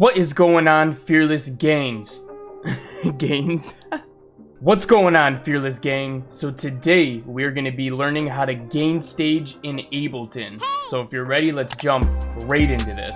What is going on, Fearless Gangs? Gains? What's going on, Fearless Gang? So today, we're going to be learning how to gain stage in Ableton. So if you're ready, let's jump right into this.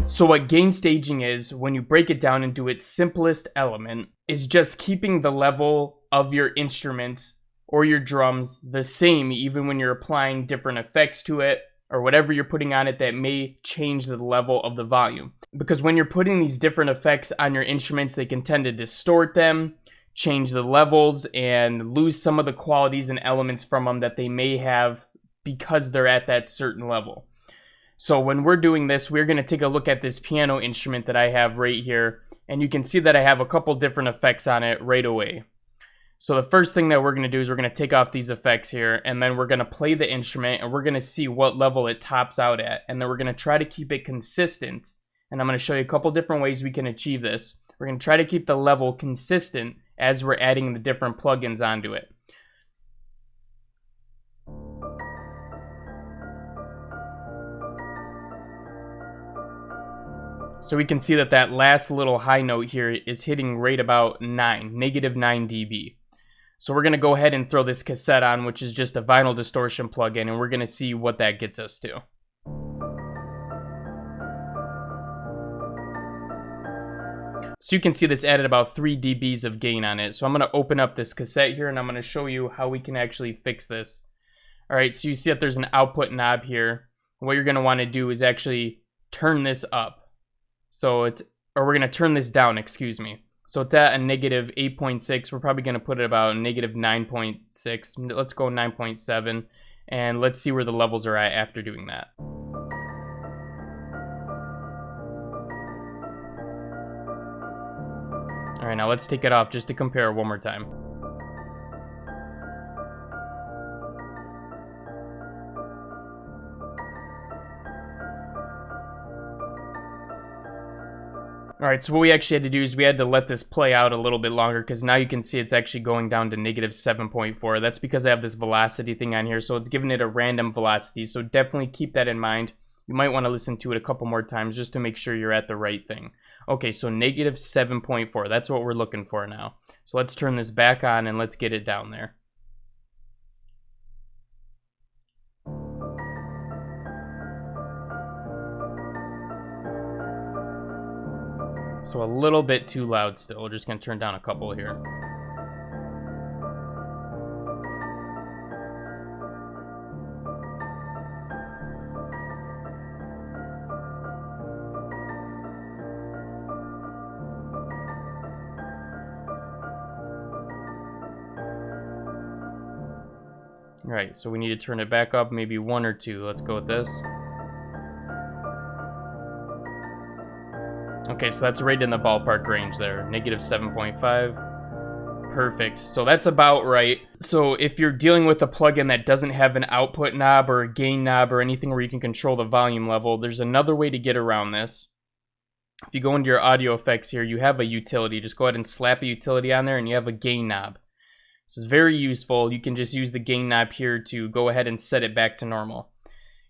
So what gain staging is, when you break it down into its simplest element, is just keeping the level of your instruments or your drums the same even when you're applying different effects to it or whatever you're putting on it that may change the level of the volume. Because when you're putting these different effects on your instruments, they can tend to distort them, change the levels, and lose some of the qualities and elements from them that they may have because they're at that certain level. So when we're doing this, we're going to take a look at this piano instrument that I have right here, and you can see that I have a couple different effects on it right away. So the first thing that we're going to do is we're going to take off these effects here, and then we're going to play the instrument, and we're going to see what level it tops out at, and then we're going to try to keep it consistent, and I'm going to show you a couple different ways we can achieve this. We're going to try to keep the level consistent as we're adding the different plugins onto it. So we can see that that last little high note here is hitting right about negative 9 dB. So we're going to go ahead and throw this cassette on, which is just a vinyl distortion plugin, and we're going to see what that gets us to. So you can see this added about 3 dBs of gain on it. So I'm going to open up this cassette here, and I'm going to show you how we can actually fix this. Alright, so you see that there's an output knob here. What you're going to want to do is actually turn this up. So we're going to turn this down, excuse me. So it's at a negative 8.6. We're probably going to put it about negative 9.6. Let's go 9.7. And let's see where the levels are at after doing that. Alright, now let's take it off just to compare one more time. Alright, so what we actually had to do is we had to let this play out a little bit longer, because now you can see it's actually going down to negative 7.4. That's because I have this velocity thing on here, so it's giving it a random velocity, so definitely keep that in mind. You might want to listen to it a couple more times just to make sure you're at the right thing. Okay, so negative 7.4, that's what we're looking for now. So let's turn this back on and let's get it down there. So a little bit too loud still. We're just going to turn down a couple here. Alright, so we need to turn it back up maybe 1 or 2. Let's go with this. Okay, so that's right in the ballpark range there, negative 7.5. Perfect. So that's about right. So if you're dealing with a plugin that doesn't have an output knob or a gain knob or anything where you can control the volume level, there's another way to get around this. If you go into your audio effects here, you have a utility. Just go ahead and slap a utility on there and you have a gain knob. This is very useful. You can just use the gain knob here to go ahead and set it back to normal.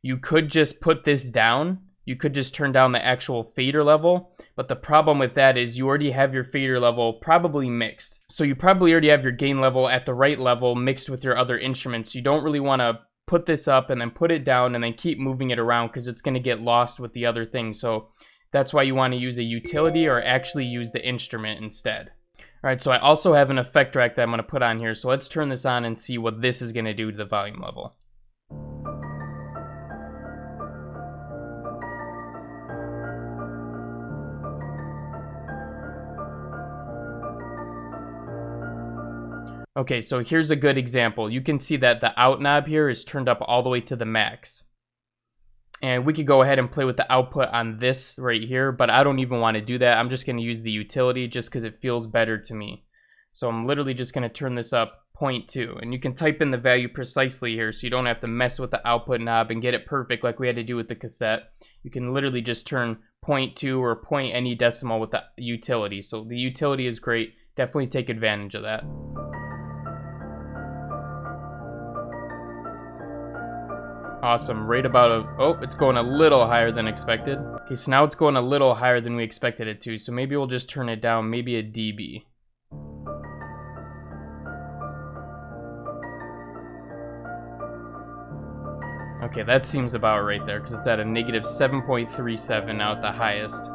You could just put this down. You could just turn down the actual fader level, but the problem with that is you already have your fader level probably mixed. So you probably already have your gain level at the right level mixed with your other instruments. You don't really want to put this up and then put it down and then keep moving it around because it's going to get lost with the other things. So that's why you want to use a utility or actually use the instrument instead. Alright, so I also have an effect rack that I'm going to put on here. So let's turn this on and see what this is going to do to the volume level. Okay, so here's a good example. You can see that the out knob here is turned up all the way to the max. And we could go ahead and play with the output on this right here, but I don't even want to do that. I'm just going to use the utility just because it feels better to me. So I'm literally just going to turn this up 0.2. And you can type in the value precisely here so you don't have to mess with the output knob and get it perfect like we had to do with the cassette. You can literally just turn 0.2 or point any decimal with the utility. So the utility is great. Definitely take advantage of that. Awesome, right about oh, it's going a little higher than expected. Okay, so now it's going a little higher than we expected it to, so maybe we'll just turn it down, maybe a dB. Okay, that seems about right there, because it's at a negative 7.37 now at the highest.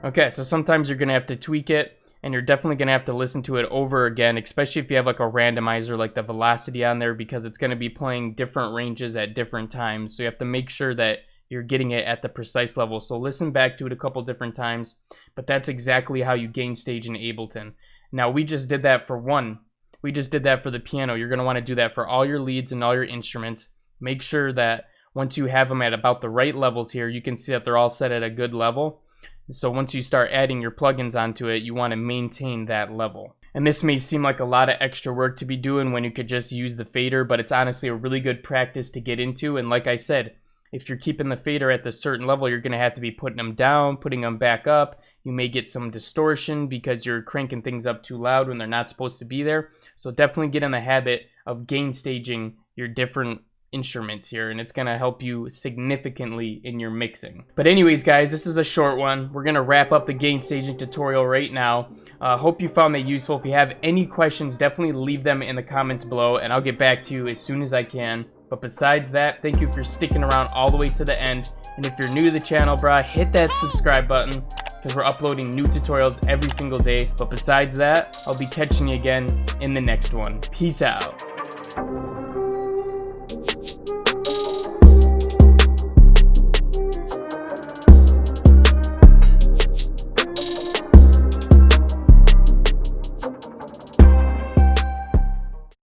Okay, so sometimes you're going to have to tweak it, and you're definitely going to have to listen to it over again, especially if you have like a randomizer like the velocity on there, because it's going to be playing different ranges at different times. So you have to make sure that you're getting it at the precise level. So listen back to it a couple different times, but that's exactly how you gain stage in Ableton. Now, we just did that for one. We just did that for the piano. You're going to want to do that for all your leads and all your instruments. Make sure that once you have them at about the right levels here, you can see that they're all set at a good level. So once you start adding your plugins onto it, you want to maintain that level. And this may seem like a lot of extra work to be doing when you could just use the fader, but it's honestly a really good practice to get into. And like I said, if you're keeping the fader at the certain level, you're going to have to be putting them down, putting them back up. You may get some distortion because you're cranking things up too loud when they're not supposed to be there. So definitely get in the habit of gain staging your different instruments here, and it's going to help you significantly in your mixing. But anyways, guys, this is a short one. We're going to wrap up the gain staging tutorial right now. Hope you found that useful. If you have any questions, definitely leave them in the comments below, and I'll get back to you as soon as I can. But besides that, thank you for sticking around all the way to the end. And if you're new to the channel, brah, hit that subscribe button, because we're uploading new tutorials every single day. But besides that, I'll be catching you again in the next one. Peace out.